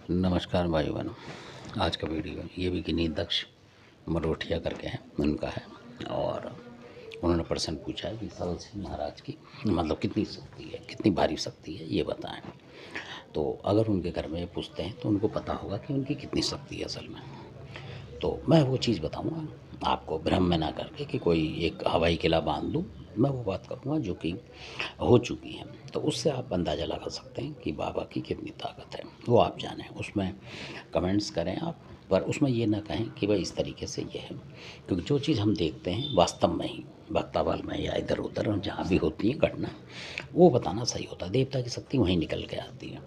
नमस्कार भाई बहनों। आज का वीडियो ये भी किन्हीं दक्ष मरोठिया करके हैं उनका है। और उन्होंने प्रश्न पूछा है कि सबल सिंह महाराज की मतलब कितनी शक्ति है, कितनी भारी शक्ति है, ये बताएं। तो अगर उनके घर में ये पूछते हैं तो उनको पता होगा कि उनकी कितनी शक्ति है असल में। तो मैं वो चीज़ बताऊंगा आपको, भ्रम में ना करके कि कोई एक हवाई किला बांध दूँ। मैं वो बात करूँगा जो कि हो चुकी है, तो उससे आप अंदाज़ा लगा सकते हैं कि बाबा की कितनी ताकत है, वो आप जानें। उसमें कमेंट्स करें आप, पर उसमें ये ना कहें कि भाई इस तरीके से ये है, क्योंकि जो चीज़ हम देखते हैं वास्तव में ही भक्तावाल में या इधर उधर जहाँ भी होती है घटना, वो बताना सही होता है। देवता की शक्ति वहीं निकल के आती है।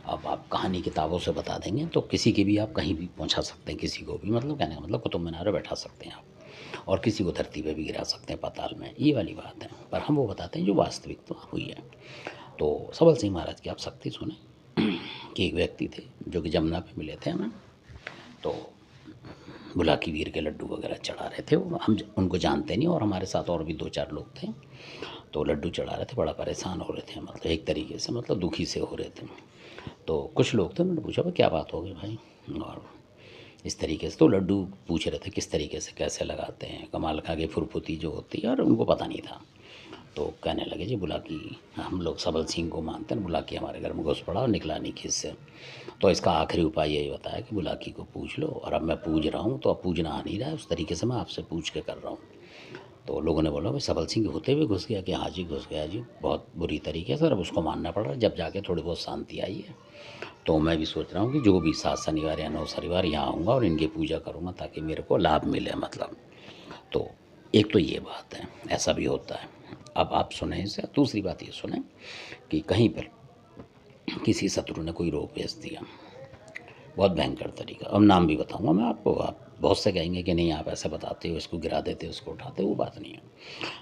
अब आप कहानी किताबों से बता देंगे तो किसी की भी आप कहीं भी पहुंचा सकते हैं, किसी को भी, मतलब कहने का मतलब कुतुब मीनार पे बैठा सकते हैं आप, और किसी को धरती पे भी गिरा सकते हैं पाताल में, ये वाली बात है। पर हम वो बताते हैं जो वास्तविकता हुई है। तो सबल सिंह महाराज की आप शक्ति सुने कि एक व्यक्ति थे जो कि जमुना पे मिले थे हमें, तो बुलाकी वीर के लड्डू वगैरह चढ़ा रहे थे। हम उनको जानते नहीं, और हमारे साथ और भी 2-4 लोग थे। तो लड्डू चढ़ा रहे थे, बड़ा परेशान हो रहे थे, मतलब एक तरीके से मतलब दुखी से हो रहे थे। तो कुछ लोग थे, उन्होंने पूछा भाई क्या बात हो गई भाई, और इस तरीके से तो लड्डू पूछ रहे थे किस तरीके से कैसे लगाते हैं, कमाल खा के फुरफुती जो होती है, और उनको पता नहीं था। तो कहने लगे जी बुलाकी, हम लोग सबल सिंह को मानते हैं, बुलाकी हमारे घर में घुस पड़ा और निकला नहीं खिस से। तो इसका आखिरी उपाय यही बताया कि बुलाकी को पूछ लो, और अब मैं पूछ रहा हूँ तो अब पूछना आ नहीं रहा है, उस तरीके से मैं आपसे पूछ के कर रहा हूँ। तो लोगों ने बोला भाई सबल सिंह होते हुए घुस गया कि हाँ जी घुस गया जी, बहुत बुरी तरीके से, अब उसको मानना पड़ रहा है। जब जाके थोड़ी बहुत शांति आई है, तो मैं भी सोच रहा हूँ कि जो भी 7 शनिवार या 9 शनिवार यहाँ आऊँगा और इनकी पूजा करूँगा ताकि मेरे को लाभ मिले, मतलब। तो एक तो ये बात है, ऐसा भी होता है। अब आप सुने इसे। दूसरी बात ये सुने कि कहीं पर किसी शत्रु ने कोई रोग भेज दिया, बहुत भयंकर तरीका, अब नाम भी बताऊंगा मैं आपको। आप बहुत से कहेंगे कि नहीं आप ऐसे बताते हो, इसको गिरा देते हो, उसको उठाते हो, वो बात नहीं है।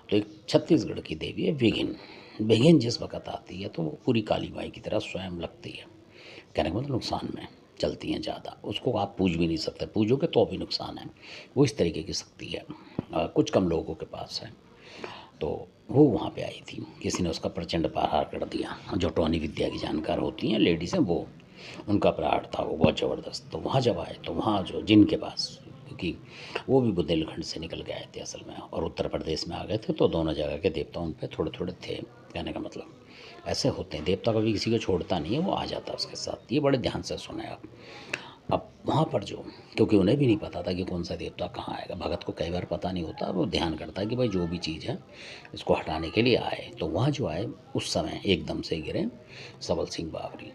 तो एक छत्तीसगढ़ की देवी है विघिन। विघिन जिस वक्त आती है तो वो पूरी काली माई की तरह स्वयं लगती है, कहने का मतलब नुकसान में चलती हैं ज़्यादा। उसको आप पूज भी नहीं सकते, पूजोगे तो भी नुकसान है। वो इस तरीके की शक्ति है, कुछ कम लोगों के पास है। तो वो वहाँ पे आई थी, किसी ने उसका प्रचंड प्रहार कर दिया। जो टोनी विद्या की जानकार होती हैं लेडीज़ हैं, वो उनका प्रहार था वो बहुत ज़बरदस्त। तो वहाँ जब आए तो वहाँ जो जिनके पास, क्योंकि वो भी बुंदेलखंड से निकल के आए थे असल में, और उत्तर प्रदेश में आ गए थे, तो दोनों जगह के देवता उन पर थोड़े थोड़े थे। कहने का मतलब ऐसे होते हैं, देवता कभी किसी को छोड़ता नहीं है, वो आ जाता है उसके साथ। ये बड़े ध्यान से सुने आप। अब वहाँ पर जो, क्योंकि उन्हें भी नहीं पता था कि कौन सा देवता कहाँ आएगा, भगत को कई बार पता नहीं होता, वो ध्यान करता है कि भाई जो भी चीज़ है इसको हटाने के लिए आए। तो वहाँ जो आए उस समय एकदम से गिरे सबल सिंह बावरी।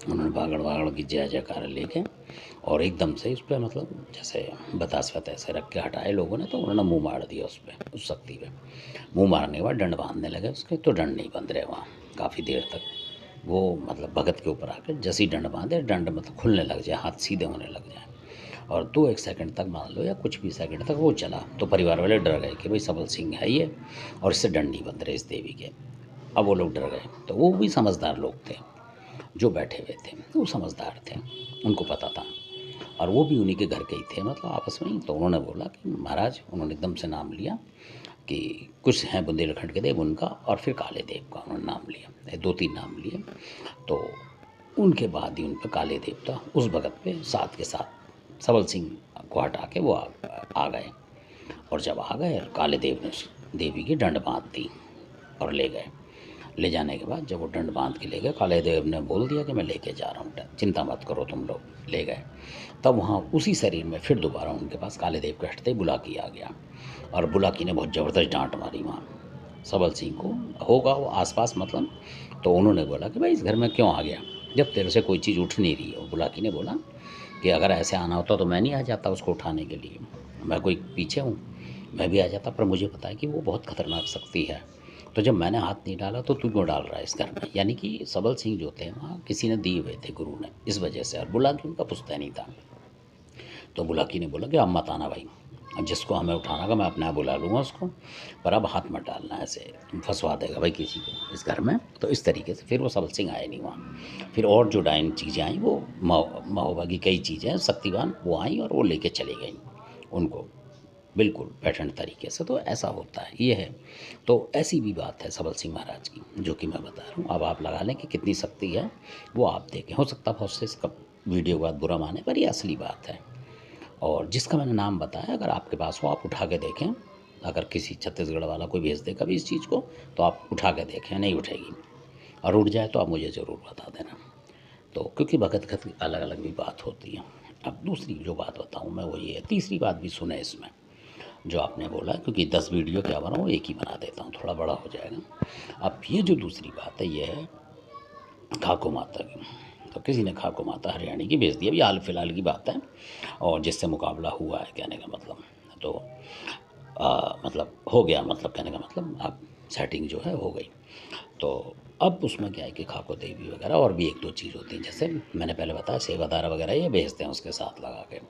उन्होंने बागड़ बागड़ की जय जयकार लेके, और एकदम से उस पर मतलब जैसे बतास ऐसे रख के हटाए लोगों ने, तो उन्होंने मुंह मार दिया उस पर, उस शक्ति पे। मुंह मारने के बाद डंड बांधने लगे उसके, तो डंड नहीं बंध रहे वहाँ काफ़ी देर तक। वो मतलब भगत के ऊपर आकर जैसे ही डंड बांधे, डंड मतलब खुलने लग जाए, हाथ सीधे होने लग जाए, और 2-1 सेकंड तक मान लो या कुछ भी सेकंड तक वो चला। तो परिवार वाले डर गए कि भाई सबल सिंह है ये, और इससे डंड नहीं बंध रहे इस देवी के। अब वो लोग डर गए। तो वो भी समझदार लोग थे जो बैठे हुए थे, वो समझदार थे, उनको पता था, और वो भी उन्हीं के घर के ही थे, मतलब आपस में ही। तो उन्होंने बोला कि महाराज, उन्होंने एकदम से नाम लिया कि कुछ हैं बुंदेलखंड के देव, उनका और फिर काले देव का उन्होंने नाम लिया, 2-3 नाम लिए। तो उनके बाद ही उन पर काले देवता उस भगत पे साथ के साथ सबल सिंह को हटा के वो आ गए। और जब आ गए, काले देव ने उस देवी की डंड बांध दी और ले गए। ले जाने के बाद जब वो डंड बांध के ले गए, काले देव ने बोल दिया कि मैं लेके जा रहा हूँ, चिंता मत करो तुम लोग। ले गए। तब वहाँ उसी शरीर में फिर दोबारा उनके पास काले देव के हटते बुलाकी आ गया, और बुलाकी ने बहुत ज़बरदस्त डांट मारी वहाँ सबल सिंह को। होगा वो आसपास मतलब। तो उन्होंने बोला कि भाई इस घर में क्यों आ गया, जब तेरे से कोई चीज़ उठ नहीं रही है। बुलाकी ने बोला कि अगर ऐसे आना होता तो मैं नहीं आ जाता उसको उठाने के लिए, मैं कोई पीछे हूँ, मैं भी आ जाता, पर मुझे पता है कि वो बहुत खतरनाक शक्ति है। तो जब मैंने हाथ नहीं डाला तो तू क्यों डाल रहा है इस घर में। यानी कि सबल सिंह जो थे वहाँ किसी ने दिए हुए थे, गुरु ने, इस वजह से। और बुलाकी उनका पुश्तैनी था। तो बुलाकी ने बोला कि अब मत आना भाई, अब जिसको हमें उठाना का मैं अपने आप बुला लूँगा उसको, पर अब हाथ मत डालना, ऐसे फंसवा देगा भाई किसी को इस घर में। तो इस तरीके से फिर वो सबल सिंह आए नहीं वहाँ। फिर और जो डाइन चीज़ें आई, वो महोबा की कई चीज़ें शक्तिवान वो आई और वो लेके चली गई उनको। बिल्कुल पैटर्न तरीके से। तो ऐसा होता है, ये है। तो ऐसी भी बात है सबल सिंह महाराज की जो कि मैं बता रहा हूँ। अब आप लगा लें कि कितनी शक्ति है, वो आप देखें। हो सकता है बहुत से इसका वीडियो के बाद बुरा माने, पर ये असली बात है। और जिसका मैंने नाम बताया, अगर आपके पास हो आप उठा के देखें। अगर किसी छत्तीसगढ़ वाला कोई भेज दे कभी इस चीज़ को, तो आप उठा के देखें, नहीं उठेगी। और उठ जाए तो आप मुझे ज़रूर बता देना। तो क्योंकि भगत की अलग अलग भी बात होती है। अब दूसरी जो बात बताऊँ मैं वो ये है, तीसरी बात भी सुने इसमें जो आपने बोला, क्योंकि 10 वीडियो क्या बना वो एक ही बना देता हूँ, थोड़ा बड़ा हो जाएगा। अब ये जो दूसरी बात है ये है खाको माता की। तो किसी ने खाको माता हरियाणी की भेज दी, अभी हाल फिलहाल की बात है, और जिससे मुकाबला हुआ है कहने का मतलब। तो मतलब हो गया, मतलब कहने का मतलब अब सेटिंग जो है हो गई। तो अब उसमें क्या है कि खाको देवी वगैरह और भी एक दो चीज़ होती हैं, जैसे मैंने पहले बताया सेवादार वगैरह ये भेजते हैं उसके साथ लगा के।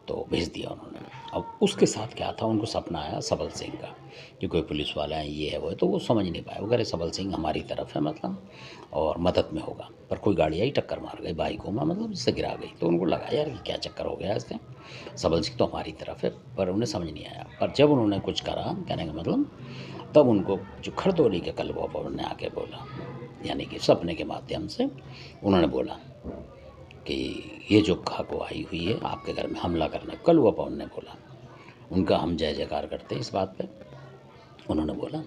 तो भेज दिया उन्होंने। अब उसके साथ क्या था, उनको सपना आया सबल सिंह का कि कोई पुलिस वाला है, ये है वो है। तो वो समझ नहीं पाए, वो कह रहे सबल सिंह हमारी तरफ है मतलब, और मदद में होगा। पर कोई गाड़ी आई टक्कर मार गई बाइकों में, मतलब इससे गिरा गई। तो उनको लगा यार कि क्या चक्कर हो गया इससे, सबल सिंह तो हमारी तरफ है। पर उन्हें समझ नहीं आया। पर जब उन्होंने कुछ करा कहने का मतलब, तब उनको जो खरदौली के कलवा पवन ने आके बोला, यानी कि सपने के माध्यम से उन्होंने बोला कि ये जो खाको आई हुई है आपके घर में हमला करने, कलवा पवन ने बोला। उनका हम जय जयकार करते हैं इस बात पे। उन्होंने बोला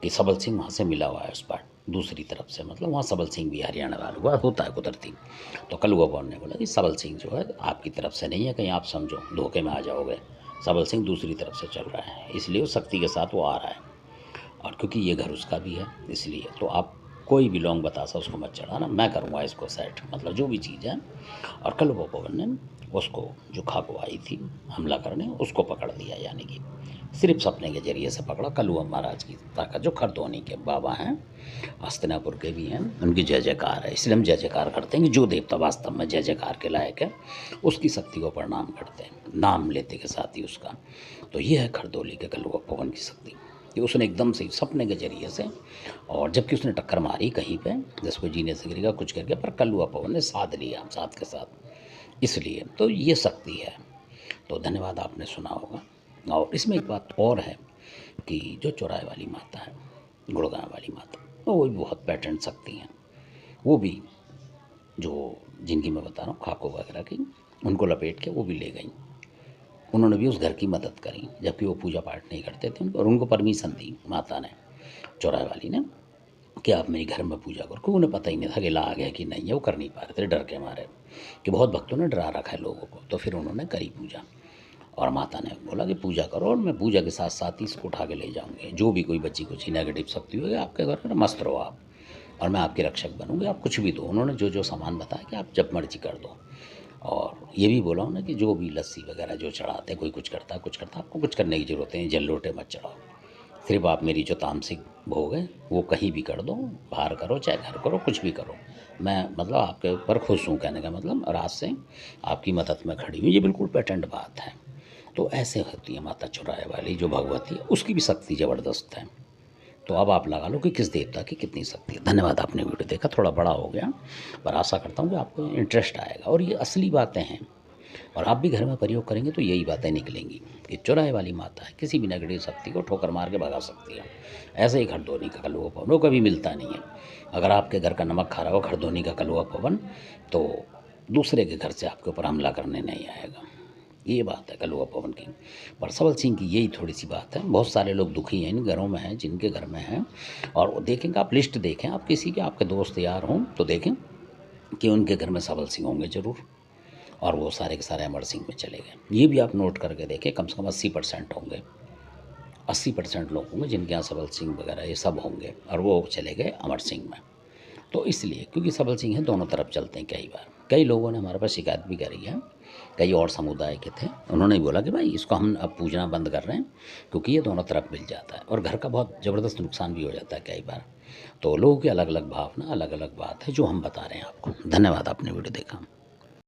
कि सबल सिंह वहाँ से मिला हुआ है उस पार दूसरी तरफ से, मतलब वहाँ सबल सिंह भी हरियाणा वालों का होता है कुदरती। तो कलवा पवन ने बोला कि सबल सिंह जो है आपकी तरफ से नहीं है, कहीं आप समझो धोखे में आ जाओगे। सबल सिंह दूसरी तरफ से चल रहा है, इसलिए उस शक्ति के साथ वो आ रहा है। और क्योंकि ये घर उसका भी है इसलिए, तो आप कोई भी लौंग बतासा उसको मत चढ़ाना, मैं करूँगा इसको सेट, मतलब जो भी चीज़ है। और कलवा पवन ने उसको, जो खाको आई थी हमला करने, उसको पकड़ लिया, यानी कि सिर्फ सपने के जरिए से पकड़ा। कलवा महाराज की ताकत, जो खरदौनी के बाबा हैं, हस्तिनापुर के भी हैं, उनकी जय जयकार है। इसलिए हम जय जयकार करते हैं कि जो देवता वास्तव में जय जयकार के लायक है उसकी शक्ति को प्रणाम करते हैं, नाम लेते के साथ ही उसका। तो ये है खरदौली के कलवा पवन की शक्ति कि उसने एकदम से सपने के जरिए से, और जबकि उसने टक्कर मारी कहीं पे, जैसे कोई जीने से गिरेगा कुछ करके, पर कलवा पवन ने साथ लिया साथ के साथ, इसलिए तो ये शक्ति है। तो धन्यवाद, आपने सुना होगा। और इसमें एक बात और है कि जो चौराहे वाली माता है, गुड़गांव वाली माता, तो वो भी बहुत पैटर्न शक्ति हैं। वो भी जो जिनकी मैं बता रहा हूँ खाको वगैरह की, उनको लपेट के वो भी ले गई। उन्होंने भी उस घर की मदद करी, जबकि वो पूजा पाठ नहीं करते थे, और उनको परमिशन दी माता ने, चौराहे वाली ने, कि आप मेरे घर में पूजा करो। क्योंकि उन्हें पता ही नहीं था कि ला आ गया कि नहीं है, वो कर नहीं पा रहे थे डर के मारे, कि बहुत भक्तों ने डरा रखा है लोगों को। तो फिर उन्होंने करी पूजा, और माता ने बोला कि पूजा करो, और मैं पूजा के साथ साथ ही इसको उठा के ले जाऊँगी। जो भी कोई बच्ची कुछ नेगेटिव शक्ति होगी आपके घर में, मस्त रहो आप, और मैं आपके रक्षक बनूँगी, आप कुछ भी दो। उन्होंने जो जो सामान बताया कि आप जब मर्जी कर दो। और ये भी बोला उन्होंने कि जो भी लस्सी वगैरह जो चढ़ाते, कोई कुछ करता है कुछ करता है, आपको कुछ करने की ज़रूरत नहीं, जल लोटे मत चढ़ाओ। सिर्फ आप मेरी जो तामसिक भोग है वो कहीं भी कर दो, बाहर करो चाहे घर करो, कुछ भी करो, मैं मतलब आपके ऊपर खुश हूँ, कहने का मतलब, और आज से आपकी मदद में खड़ी हूँ। ये बिल्कुल पेटेंट बात है। तो ऐसे होती है माता चौराहे वाली जो भगवती है, उसकी भी शक्ति ज़बरदस्त है। तो अब आप लगा लो कि किस देवता की कितनी शक्ति है। धन्यवाद, आपने वीडियो देखा, थोड़ा बड़ा हो गया, पर आशा करता हूँ कि आपको इंटरेस्ट आएगा। और ये असली बातें हैं, और आप भी घर में प्रयोग करेंगे तो यही बातें निकलेंगी कि चौराहे वाली माता है, किसी भी नेगेटिव शक्ति को ठोकर मार के भगा सकती है। ऐसे ही खरदौनी का कलवा पवन, वो कभी मिलता नहीं है। अगर आपके घर का नमक खा रहा हो खरदौनी का कलवा पवन, तो दूसरे के घर से आपके ऊपर हमला करने नहीं आएगा। ये बात है कलवा पवन की। पर सबल सिंह की यही थोड़ी सी बात है। बहुत सारे लोग दुखी हैं इन घरों में हैं, जिनके घर में हैं, और वो देखेंगे, आप लिस्ट देखें, आप किसी के आपके दोस्त यार हों तो देखें कि उनके घर में सबल सिंह होंगे ज़रूर, और वो सारे के सारे अमर सिंह में चले गए। ये भी आप नोट करके देखें, कम से कम 80% होंगे, 80% लोग होंगे जिनके यहाँ सबल सिंह वगैरह ये सब होंगे, और वो चले गए अमर सिंह में। तो इसलिए क्योंकि सबल सिंह है दोनों तरफ चलते हैं। कई बार कई लोगों ने हमारे पास शिकायत भी करी है, कई और समुदाय के थे, उन्होंने ही बोला कि भाई इसको हम अब पूजना बंद कर रहे हैं, क्योंकि ये दोनों तरफ मिल जाता है और घर का बहुत ज़बरदस्त नुकसान भी हो जाता है कई बार। तो लोगों की अलग अलग भावना, अलग अलग बात है जो हम बता रहे हैं आपको। धन्यवाद, आपने वीडियो देखा।